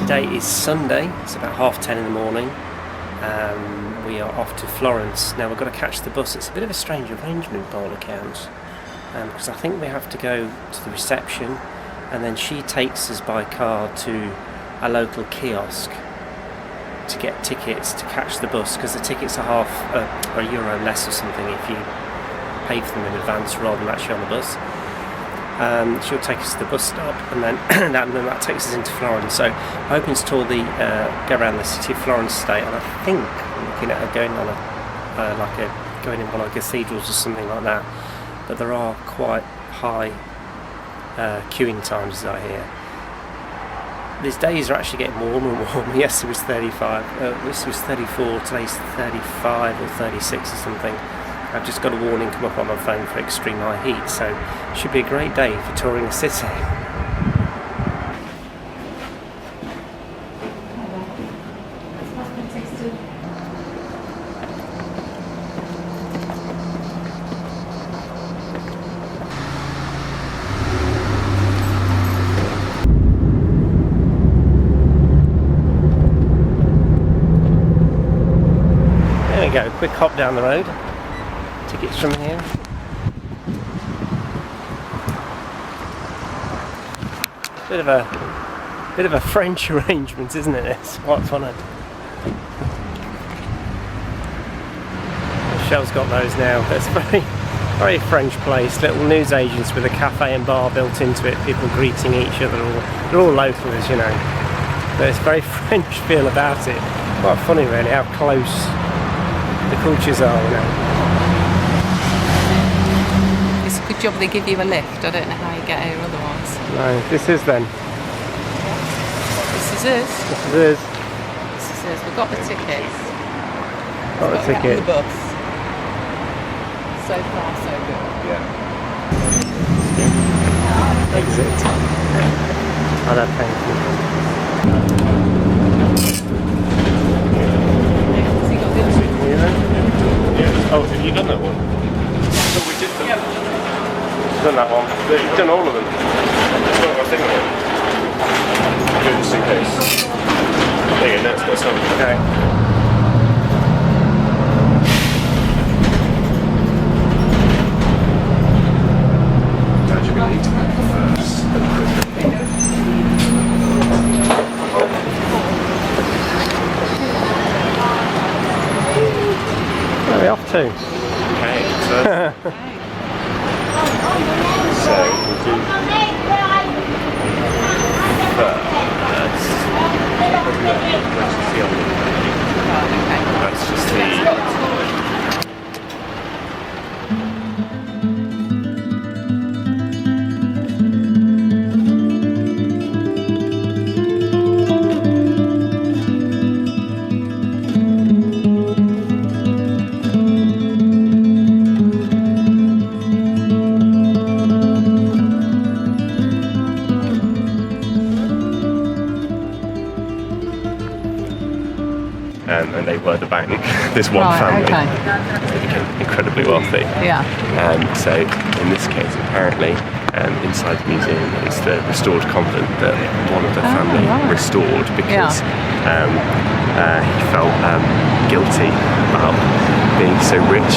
Today is Sunday, it's about 10:30 in the morning. We are off to Florence. Now we've got to catch the bus. It's a bit of a strange arrangement by all accounts, because I think we have to go to the reception and then she takes us by car to a local kiosk to get tickets to catch the bus, because the tickets are a euro less or something if you pay for them in advance rather than actually on the bus. She'll take us to the bus stop, and then that takes us into Florence. So I'm hoping to tour go around the city of Florence today, and I think I'm looking at going on going in one of the cathedrals or something like that. But there are quite high queuing times, as I hear. These days are actually getting warmer and warmer. Yesterday was 35, this was 34, today's 35 or 36 or something. I've just got a warning come up on my phone for extreme high heat, so it should be a great day for touring the city. There we go, quick hop down the road. Tickets from here. Bit of a French arrangement, isn't it? It's quite funny. Michelle's got those now. It's very French place. Little news agents with a cafe and bar built into it. People greeting each other. They're all locals, you know. But it's very French feel about it. Quite funny, really, how close the cultures are, you know. Good job they give you a lift. I don't know how you get here otherwise. No, this is then. This is us. This is us. This is us. We've got the tickets. Got the ticket. The bus. So far, so good. Yeah. Exit. Oh, no, thank you. Yeah. Oh, have you done that one? No, we did that. Done that one. You've done all of them. It's not my thing on it. Just in case. There you go, now it's got something. Okay. Now you're going to need to move first. Where are we off to? Okay, so we'll do first. That's just the. And they were the bank. There's one family that became incredibly wealthy. Yeah. And so in this case, apparently, inside the museum is the restored convent that one of the family restored because he felt guilty about being so rich,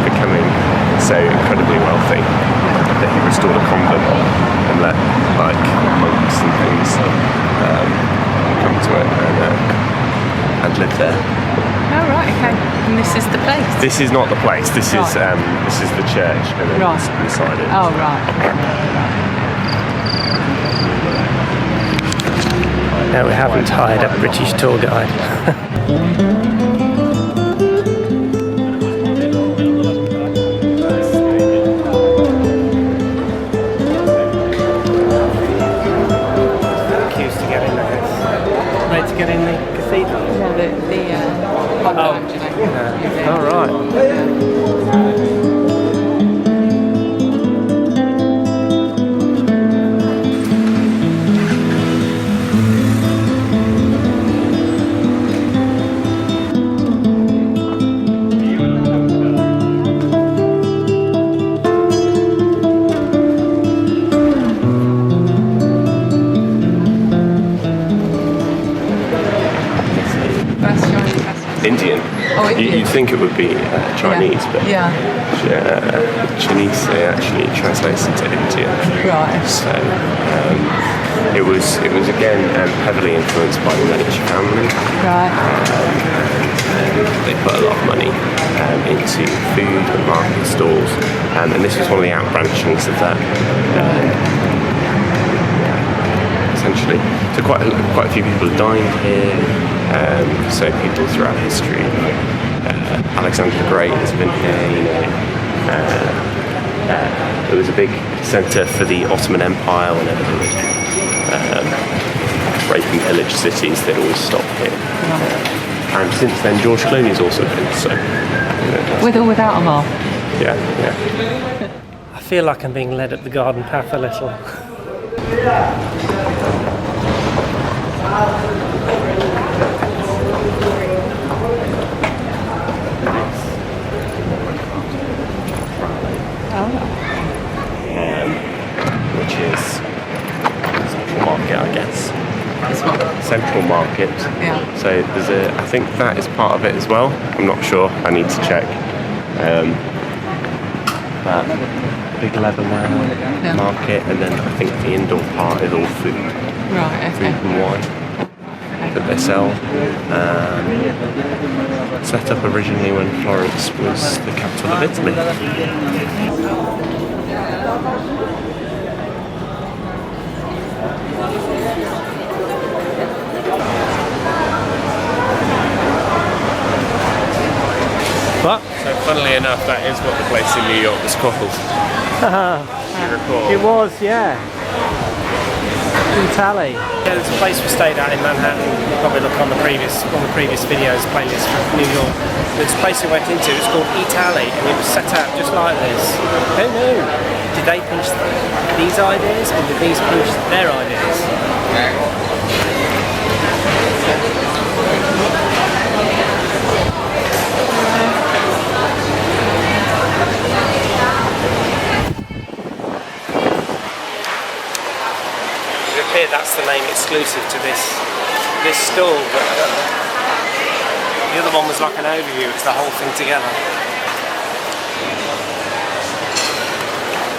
becoming so incredibly wealthy, that he restored a convent and let like monks and things come to it and live there. Oh right, okay. And this is the place? This is not the place. This is the church, and then inside it. Oh right. No, we haven't hired a British tour guide. Queues to get in there. Ready to get in the cathedral? No, the All right. You'd think it would be Chinese, but Chinese actually translates into India. Right. So it was again heavily influenced by the Medici family. Right. They put a lot of money into food and market stalls, and this was one of the outbranchings of that. Essentially, so quite a few people dined here. So people throughout history, Alexander the Great has been here. It was a big centre for the Ottoman Empire whenever they would rape and pillage cities. They'd always stop here. And since then, George Clooney's also been. So, with or without a mole? Yeah. I feel like I'm being led up the garden path a little. Which is Central Market, I guess. Central Market. Yeah. So I think that is part of it as well. I'm not sure. I need to check. But big Leatherman market, and then I think the indoor part is all food. Right. Okay. Food and wine that they sell. Set up originally when Florence was the capital of Italy. What? So funnily enough, that is what the place in New York was called. You recall? It was, yeah. Italy. Yeah, there's a place we stayed at in Manhattan. You'll probably look on the previous videos playlist from New York. There's a place we went into. It's called Italy, and it was set out just like this. Who knew? Did they pinch these ideas, or did these pinch their ideas? That's the name exclusive to this stall, but I don't know. The other one was like an overview, it's the whole thing together.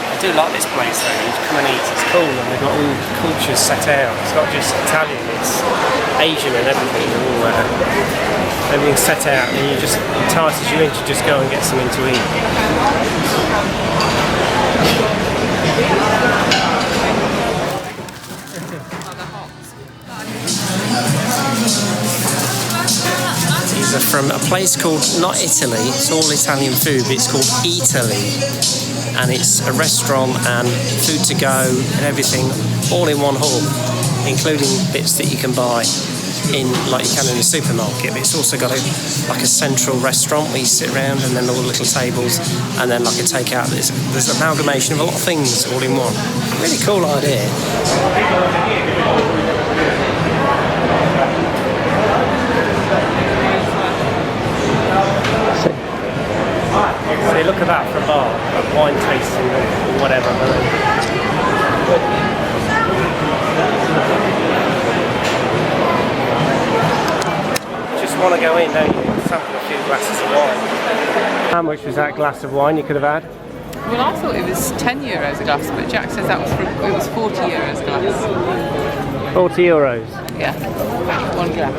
I do like this place though, you come and eat, it's cool, and they've got all cultures set out. It's not just Italian, it's Asian and everything. Everything's set out, and it just entices you in to just go and get something to eat. These are from a place called, not Italy, it's all Italian food, but it's called Eataly. And it's a restaurant and food to go and everything all in one hall, including bits that you can buy in, like you can in a supermarket, but it's also got like a central restaurant where you sit around, and then all the little tables, and then like a takeout. There's an amalgamation of a lot of things all in one. Really cool idea. So look at that for a bar, like wine tasting or whatever. Just want to go in, don't you? Sample a few glasses of wine. How much was that glass of wine you could have had? Well, I thought it was €10 a glass, but Jack says it was €40 a glass. 40 euros. Yeah, one glass.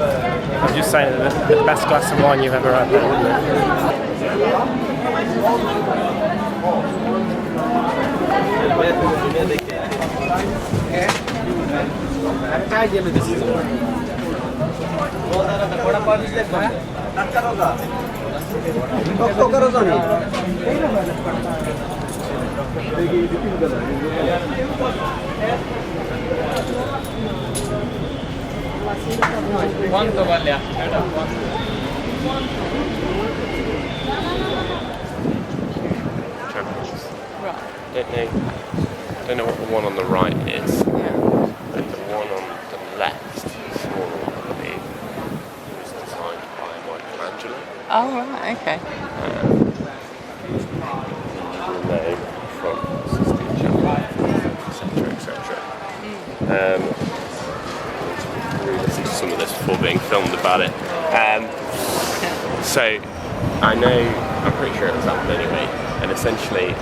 I'm just saying that the best glass of wine you've ever had there, wouldn't it? Quanto vale? Don't know what the one on the right is, but the one on the left, small one, I believe, was designed by Michelangelo. Oh, right, okay. From Smeetscatchup, etc. Really listen to some of this before being filmed about it. So I know, I'm pretty sure it was Apple anyway, and essentially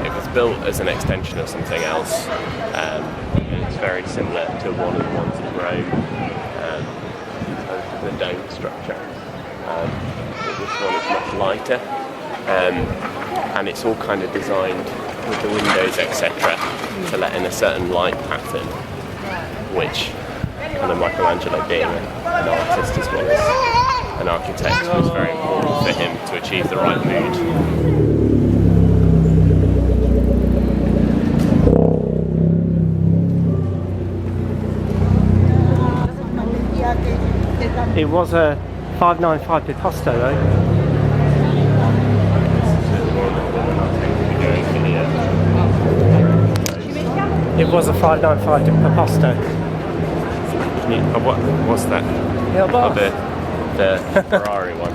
it was built as an extension of something else, and it's very similar to one of the ones in Rome, the dome structure. But this one is much lighter, and it's all kind of designed with the windows, etc., to let in a certain light pattern, which kind of Michelangelo being an artist as well as an architect was very important for him to achieve the right mood. It was a 595 Piposto though. It was a 595 Piposto. What was that? Yeah, oh, the Ferrari one.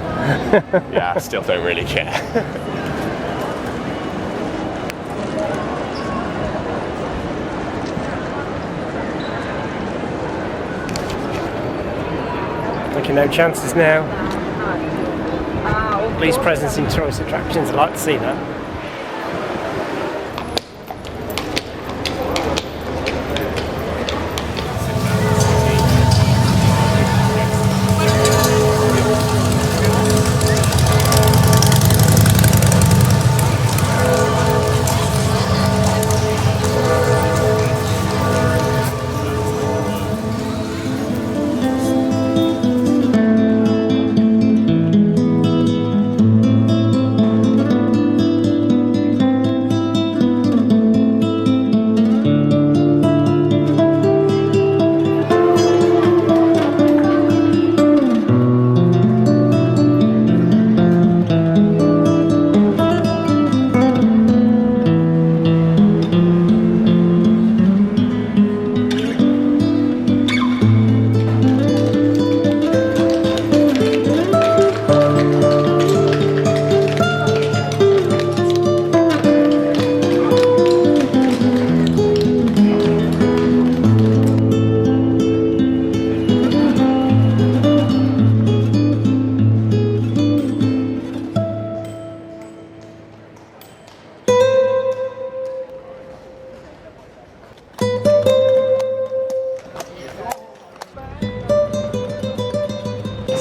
Yeah, I still don't really care. Taking no chances now. Police presence in tourist attractions, I'd like to see that.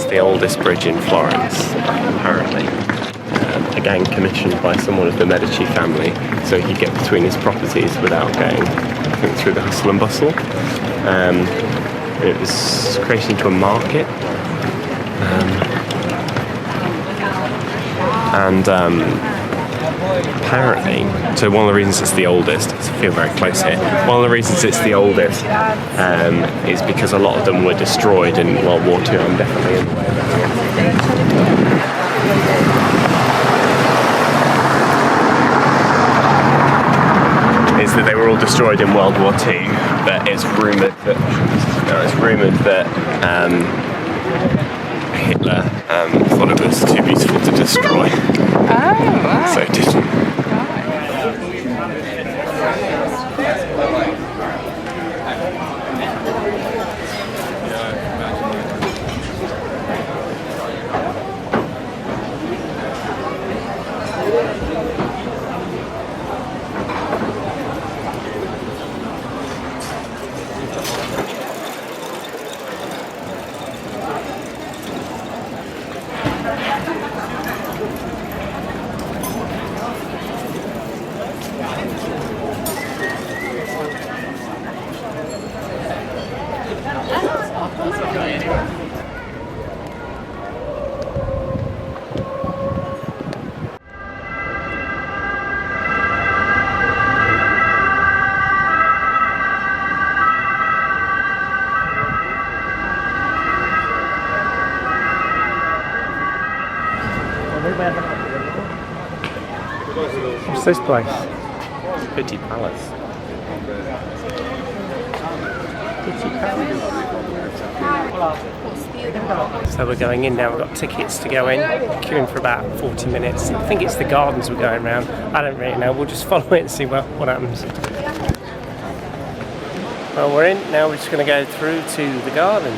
The oldest bridge in Florence, apparently. Again, commissioned by someone of the Medici family, so he could get between his properties without going, I think, through the hustle and bustle. It was created into a market, apparently, so one of the reasons it's the oldest, I feel very close here, one of the reasons it's the oldest is because a lot of them were destroyed in World War II. I'm definitely in the way of that. Is that they were all destroyed in World War II, but it's rumoured that Hitler thought it was too beautiful to destroy. Oh, right. So didn't. What's this place? Pitti Palace. So we're going in now, we've got tickets to go in, queuing for about 40 minutes. I think it's the gardens we're going around. I don't really know, we'll just follow it and see what happens. Well, we're in, now we're just going to go through to the gardens.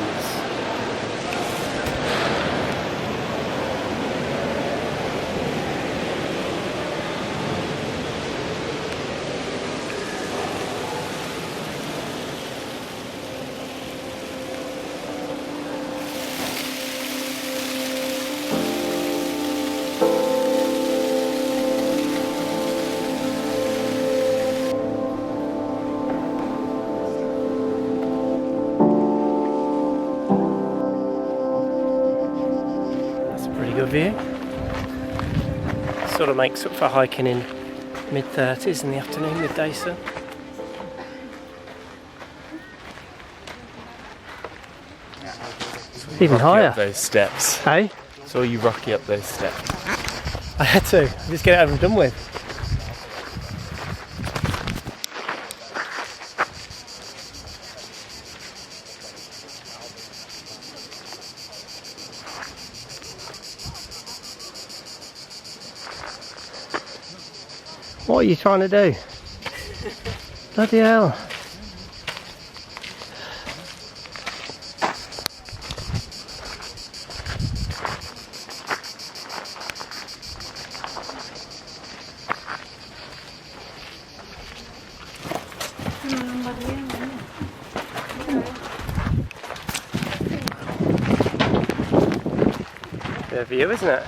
view. Sort of makes up for hiking in mid-30s in the afternoon, midday sun. Even higher. Up those steps. Hey? Saw you rocky up those steps. I had to. Just get it over and done with. What are you trying to do? Bloody hell. Bit of view, isn't it?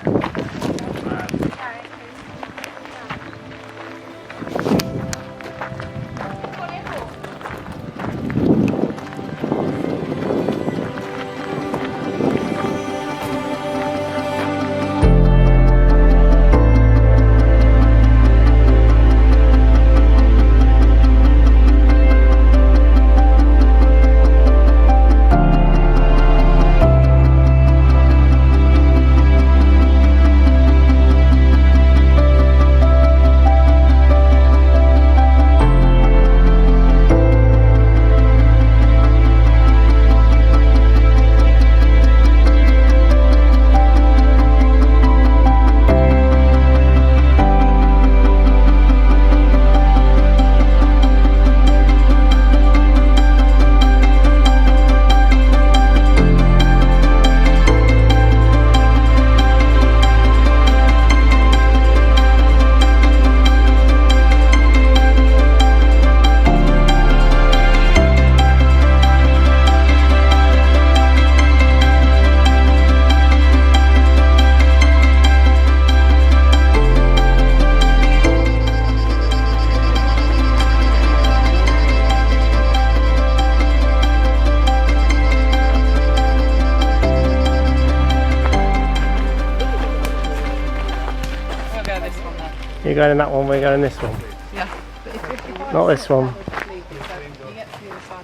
You're going in that one, we're going in this one. Yeah. Not this one.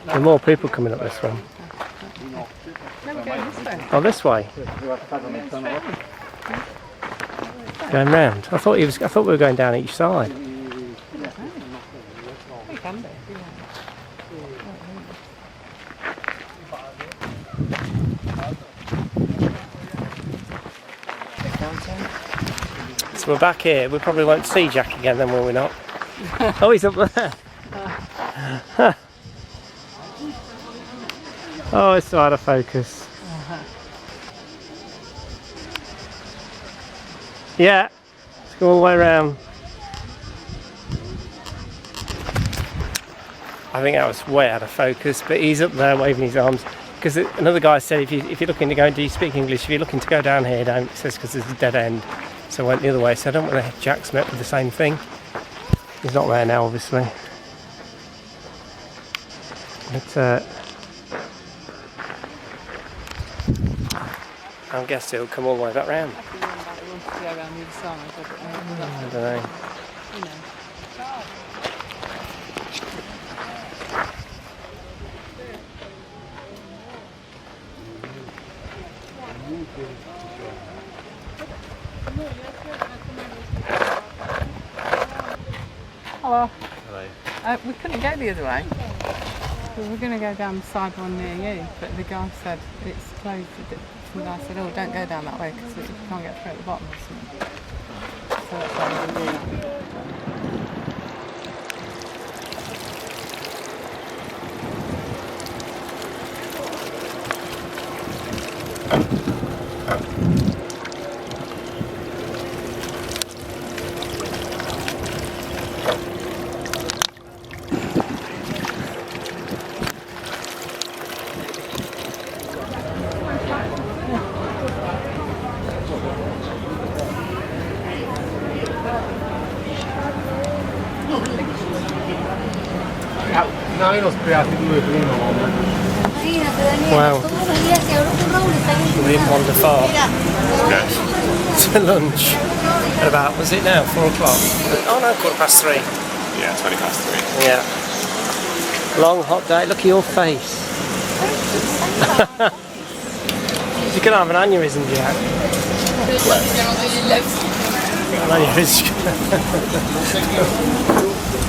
There are more people coming up this one. No, we're going this way. Oh, this way. Going round. I thought we were going down each side. We can do. So we're back here. We probably won't see Jack again then, will we not? Oh, he's up there. Oh, it's so out of focus. Yeah, let's go all the way around. I think that was way out of focus, but he's up there waving his arms. Because another guy said, if you're looking to go, do you speak English? If you're looking to go down here, don't. It says because there's a dead end. So I went the other way. So I don't want to Jack's met with the same thing. He's not there now, obviously. But I guess he'll come all the way back round. I don't know. Hello. Hello. We couldn't go the other way. We were going to go down the side one near you, but the guy said it's closed. The guy said, oh, don't go down that way because you can't get through at the bottom or something. So that's why we didn't do that. Wow. We didn't wander far. Yes. to lunch at about, was it now, 4 o'clock? Oh no, 3:15. Yeah, 3:20. Yeah. Long hot day. Look at your face. You're gonna have an aneurysm, Jack. An aneurysm.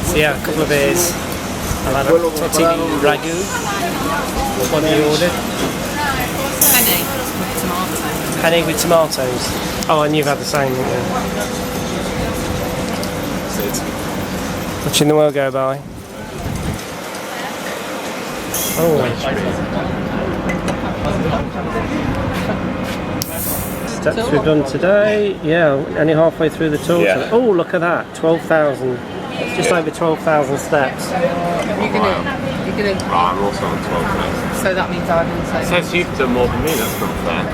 So yeah, a couple of beers. I'll have a tortilla ragu. What have you ordered? Penne with tomatoes. Oh, and you've had the same, haven't you? Watching the world go by. Oh. Steps we've done today. Yeah, only halfway through the tour. Yeah. Oh, look at that. 12,000. Just over 12,000 steps. You're gonna. I'm also on 12,000. So that means I've been It says you've done more than me, that's not fair.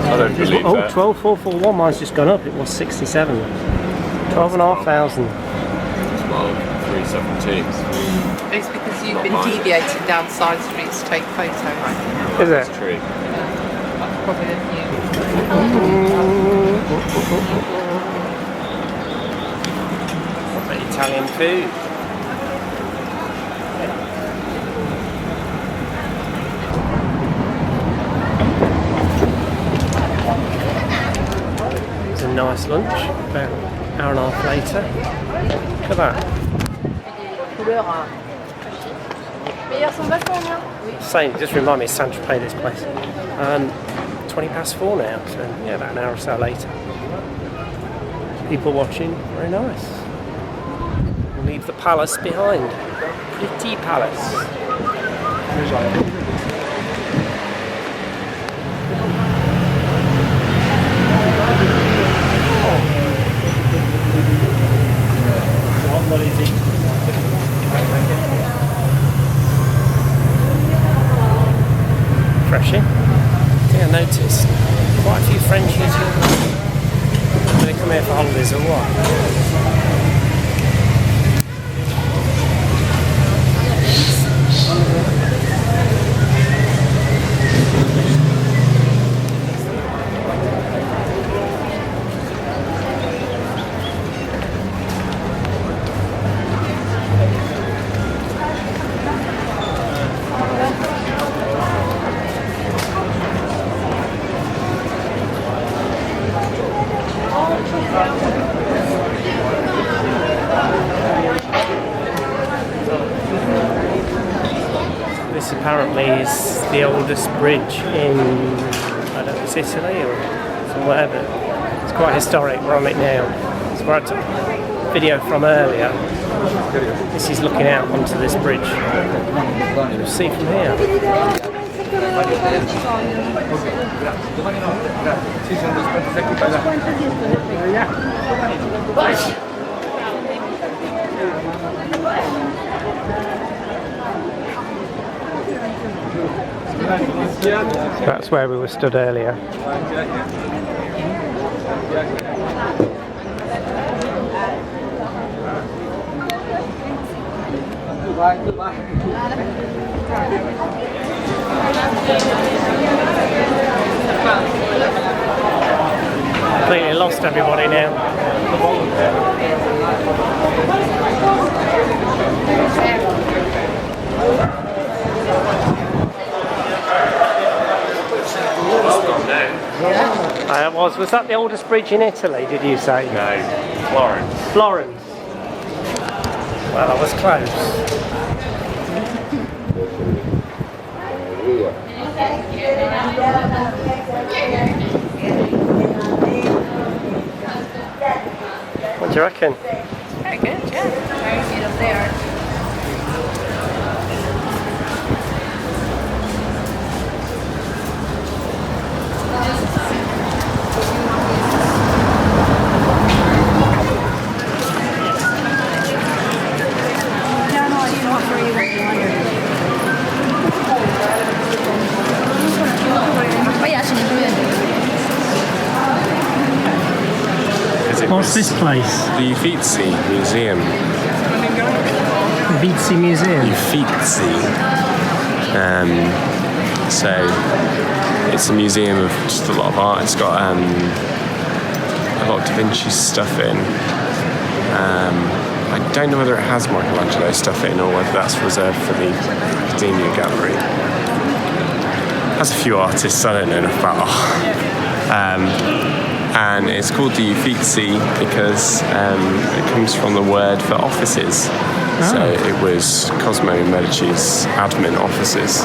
I don't believe Oh, that. 12,441. Mine's just gone up. It was 67. 12,500. 12,317. It's because you've been deviating down side streets to take photos. Is it? That's true. Probably the view. Italian food. It's a nice lunch, about an hour and a half later. Look at that. Same, just remind me, Saint-Tropez, this place. 4:20 now, so yeah, about an hour or so later. People watching, very nice. We'll leave the palace behind. Pretty palace. Refreshing. I think I noticed quite a few French YouTubers. Do they come here for holidays or what? This apparently is the oldest bridge in, I don't know, it's Italy or somewhere, but it's quite historic. We're on it now. So where I took a video from earlier. This is looking out onto this bridge. You'll see from here. That's where we were stood earlier. Completely lost everybody now. Was that the oldest bridge in Italy, did you say? No, Florence. Florence. Well, I was close. What do you reckon? Very good, yeah. Very good up there. What's this place? The Uffizi Museum. Uffizi Museum. Uffizi. So it's a museum of just a lot of art. It's got a lot of Da Vinci stuff in. I don't know whether it has Michelangelo stuff in or whether that's reserved for the Academia Gallery. It has a few artists I don't know enough about. And it's called the Uffizi because it comes from the word for offices. So it was Cosimo Medici's admin offices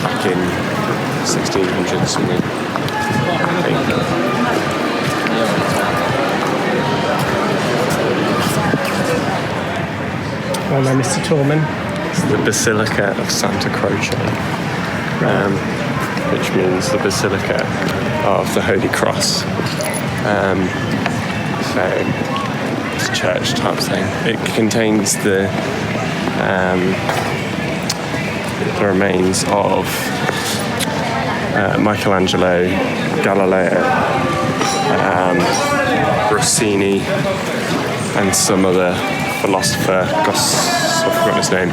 back in 1600 something, I think. Well then, Mr. Torman. It's the Basilica of Santa Croce, which means the Basilica of the Holy Cross. So it's a church type thing. It contains the remains of Michelangelo, Galileo, Rossini, and some other philosopher. I've forgotten his name,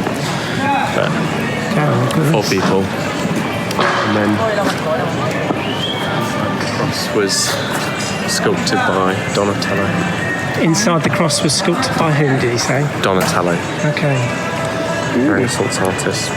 but 4 people. And then the cross was sculpted by Donatello. Inside the cross was sculpted by whom, did he say? Donatello, Okay. Renaissance artist.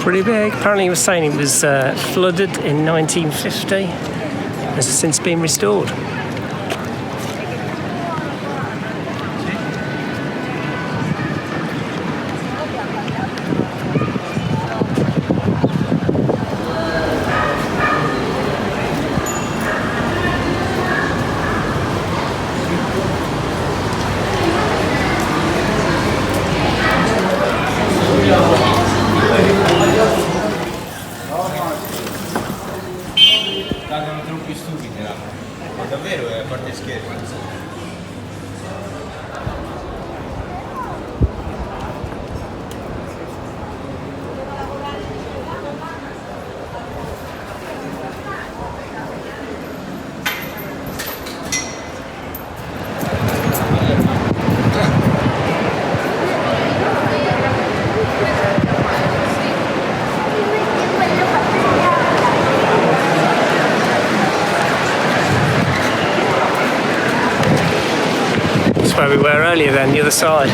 Pretty big. Apparently he was saying it was flooded in 1950. It has since been restored. Davvero, a parte scherzi. Where we were earlier then, the other side.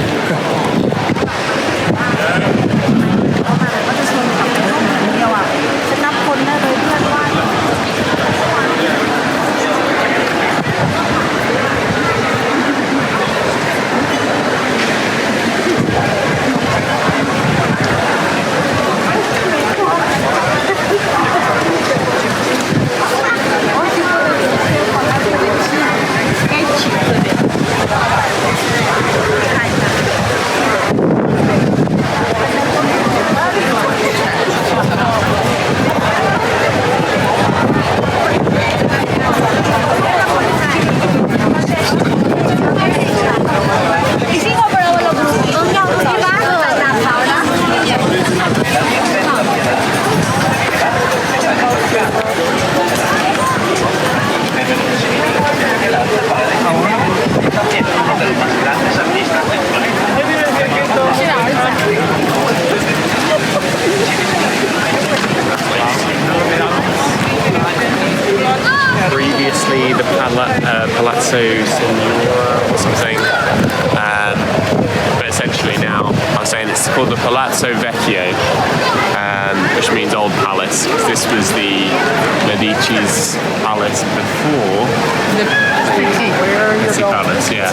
Previously, the Palazzo Signora or something, but essentially now I'm saying it's called the Palazzo Vecchio, which means old palace. This was the Medici's palace before The palace, yeah.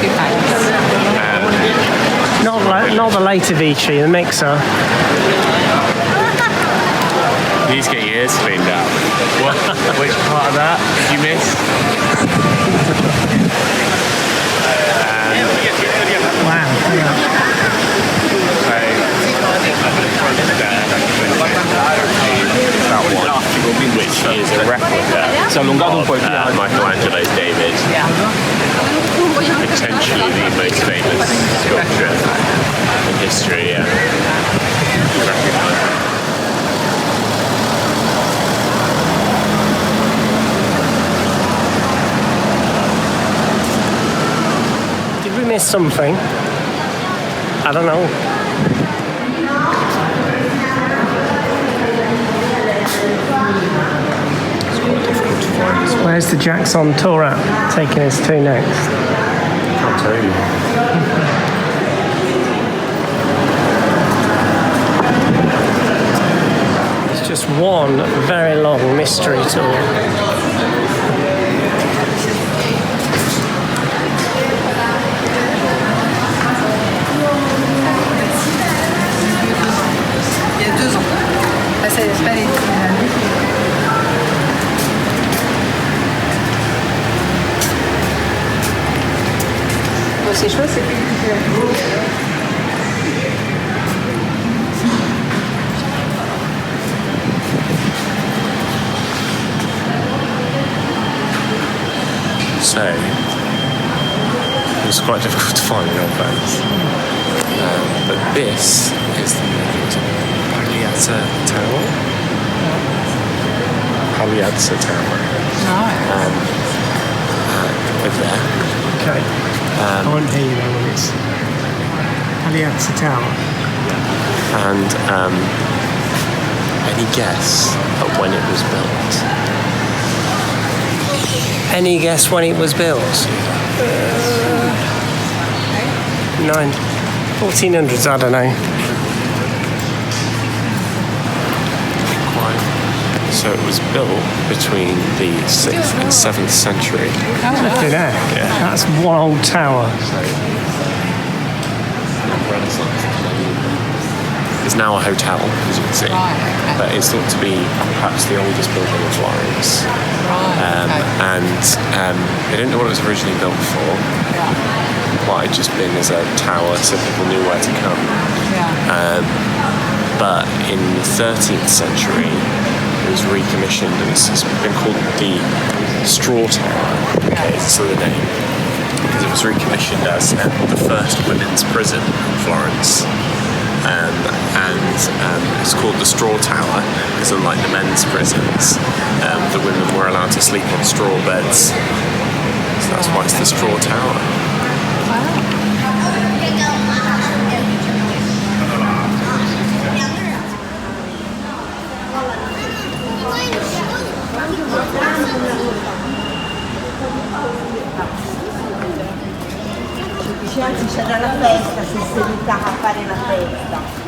Not the later Vici, the mixer. He's getting ears cleaned out. What? Which part of that did you miss? Wow. That one, which is a replica Si è allungato un po' il viaggio. Michelangelo's David. Yeah. Potentially the most famous sculpture in history, yeah. You recognise it. Did we miss something? I don't know. It's quite difficult to find. Where's the Jackson tour app taking us to next? Can't tell you. It's just one very long mystery tour. Il y a 2 ans. Ah, c'est pas les... C'est chouette, c'est plus So, it was quite difficult to find the old bands. But this is the Pagliazza Tower. Pagliazza Tower. Right. Over there. Okay. I won't hear you though when it's Pagliazza Tower. And any guess at when it was built? Any guess when it was built? 1400s, I don't know. Quite. So it was built between the 6th and 7th century. Flipping heck. Yeah. That's one old tower. Renaissance. It's now a hotel, as you can see, Right, okay. but it's thought to be perhaps the oldest building in Florence. Right. And they didn't know what it was originally built for. Yeah. Might have just been as a tower so people knew where to come. Yeah. But in the 13th century, it was recommissioned and it's been called the Straw Tower. Okay, it's the name. Because it was recommissioned as the first women's prison in Florence. And it's called the Straw Tower because unlike the men's prisons, the women were allowed to sleep on straw beds. So that's why it's the Straw Tower. Anzi c'era la festa, si è seduta a fare la festa.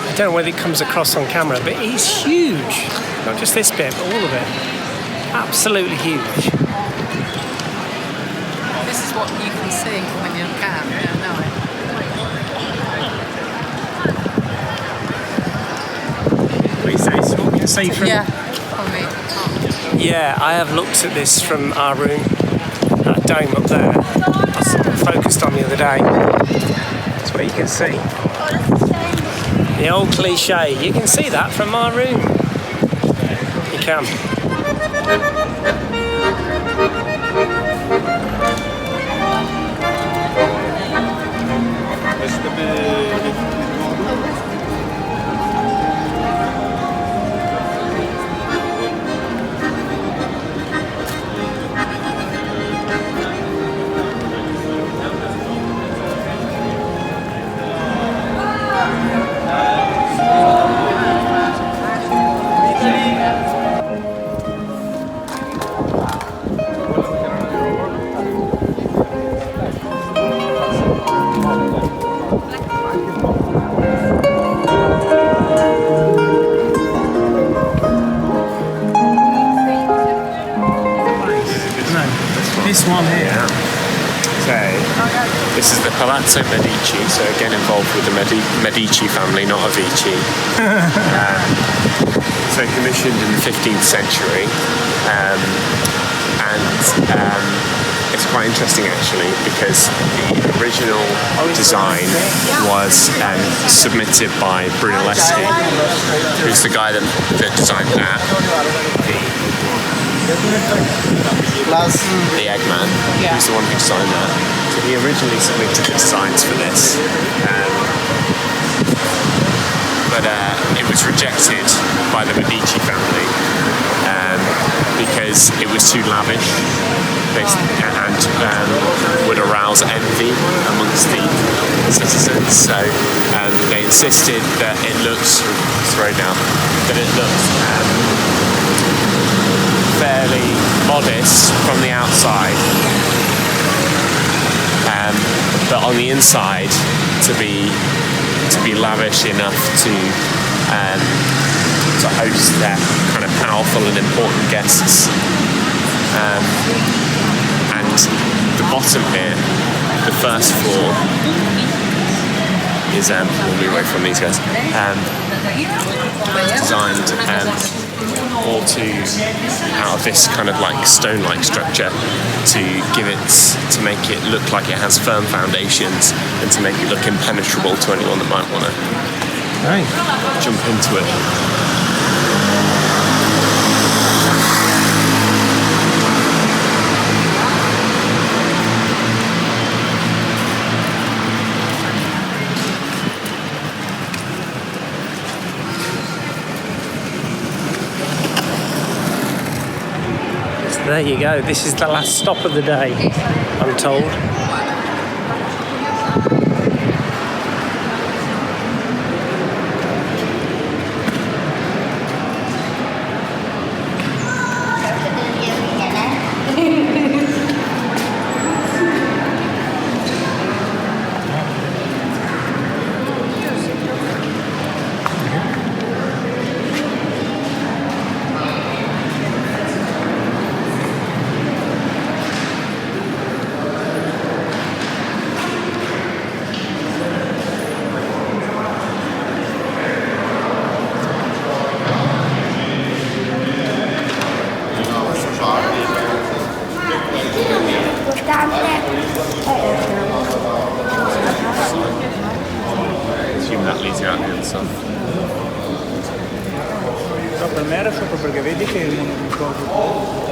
I don't know whether it comes across on camera, but it's huge. Not just this bit, but all of it. absolutely huge. This is what you can see when you can. Yeah, I know it. What do you say? So what we can see from... Yeah, probably. Yeah, I have looked at this from our room. That dome up there, I was focused on the other day. That's what you can see. The old cliche. You can see that from our room. You can. This one here. So, this is the Palazzo Medici, so again involved with the Medici family, not Avicii. So commissioned in the 15th century, and it's quite interesting actually because the original design was submitted by Brunelleschi, who's the guy that designed that. The Eggman, who's the one who designed that. So he originally submitted the designs for this, but it was rejected by the Medici family because it was too lavish and would arouse envy amongst the citizens. So they insisted that it looked fairly modest from the outside, but on the inside to be lavish enough to host their kind of powerful and important guests. And the bottom here, the first floor, is we'll move away from these guys. Designed all out of this kind of like stone-like structure to make it look like it has firm foundations and to make it look impenetrable to anyone that might want to jump into it. There you go, this is the last stop of the day, I'm told. Assume that leads you out here and stuff. No, per me era sopra perché vedi che non mi ricordo.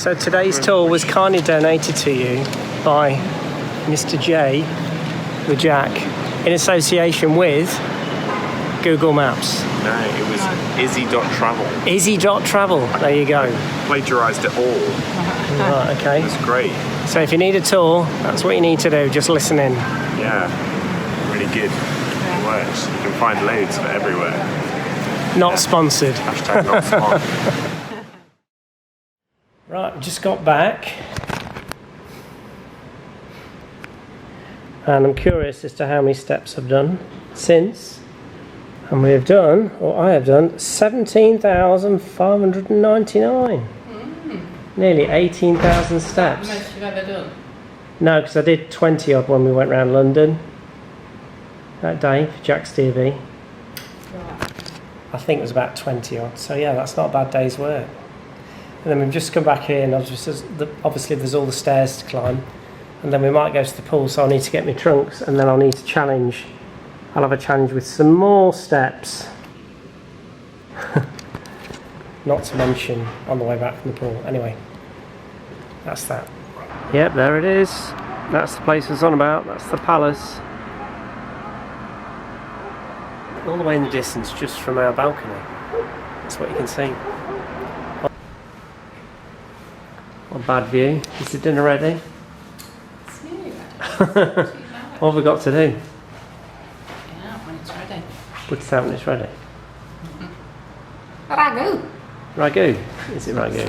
So today's tour was kindly donated to you by Mr. J, the Jack, in association with Google Maps. No, it was Izzy.travel. Izzy.travel, there you go. Plagiarised it all. Right, okay. It's great. So if you need a tour, that's what you need to do, just listen in. Yeah, really good. It works. You can find loads of it everywhere. Not sponsored. Hashtag not smart. Right, we just got back. And I'm curious as to how many steps I've done since. And we have done, or I have done, 17,599. Nearly 18,000 steps. How much you've ever done? No, because I did 20 odd when we went around London that day for Jack's TV. Right. I think it was about 20 odd. So yeah, that's not a bad day's work. And then we've just come back here and obviously there's all the stairs to climb. And then we might go to the pool, so I'll need to get my trunks, and then I'll need to challenge. I'll have a challenge with some more steps. Not to mention on the way back from the pool. Anyway, that's that. Yep, there it is. That's the place I was on about. That's the palace. All the way in the distance, just from our balcony. That's what you can see. What a bad view. Is the dinner ready? What have we got to do? Yeah, when it's ready. Put it out when it's ready. Ragu! Ragu? Is it ragu?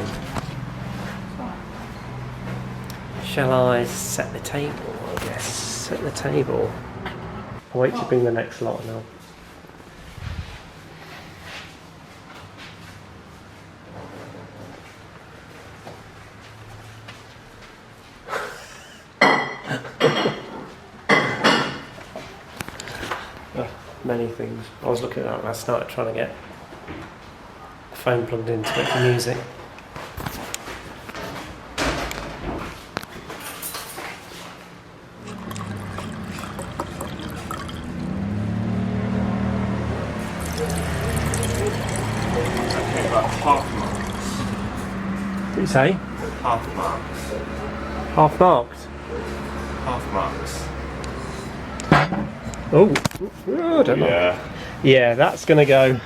Shall I set the table? Yes, set the table. I'll wait to bring the next lot now. Many things. I was looking at that last night trying to get the phone plugged into it for music. Okay, about half marks. What did you say? Half marks. Half marked? Half marks. Oh, I don't know. Yeah. Yeah, that's going to go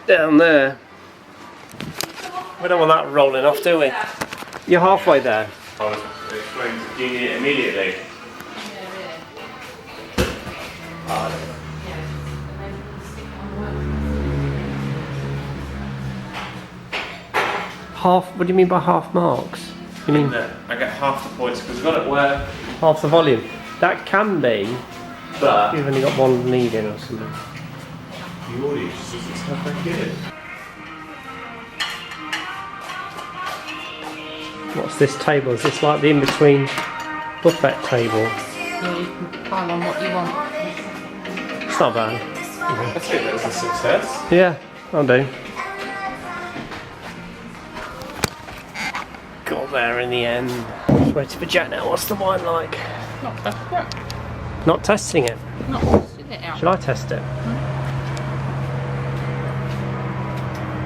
down there. We don't want that rolling off, do we? You're halfway there. I was explaining to do you need it immediately. Half? What do you mean by half marks? You mean No, I get half the points because I've got it where. half the volume? That can be. But You've only got one lead in or something. the audience just doesn't sound very good. What's this table? Is this like the in-between buffet table? Yeah, you can pile on what you want. It's not bad. I think that's a success. Yeah, I'll do. Got there in the end. Just waiting for Jack now. What's the wine like? Not desperate. Not testing it. Not testing it out. Shall I test it?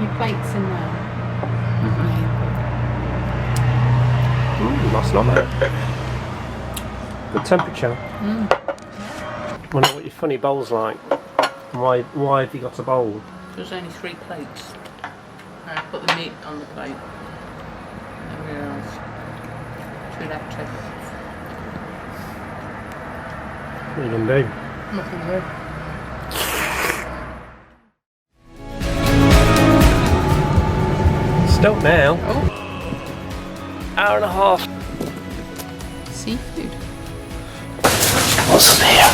Your plate's in there. That's not bad. Good temperature. Wonder what your funny bowl's like. And why have you got a bowl? There's only 3 plates. I put the meat on the plate. I realised. Too left. What are you going to do? Nothing good. Stop now. Oh, Hour and a half. seafood. What's up here?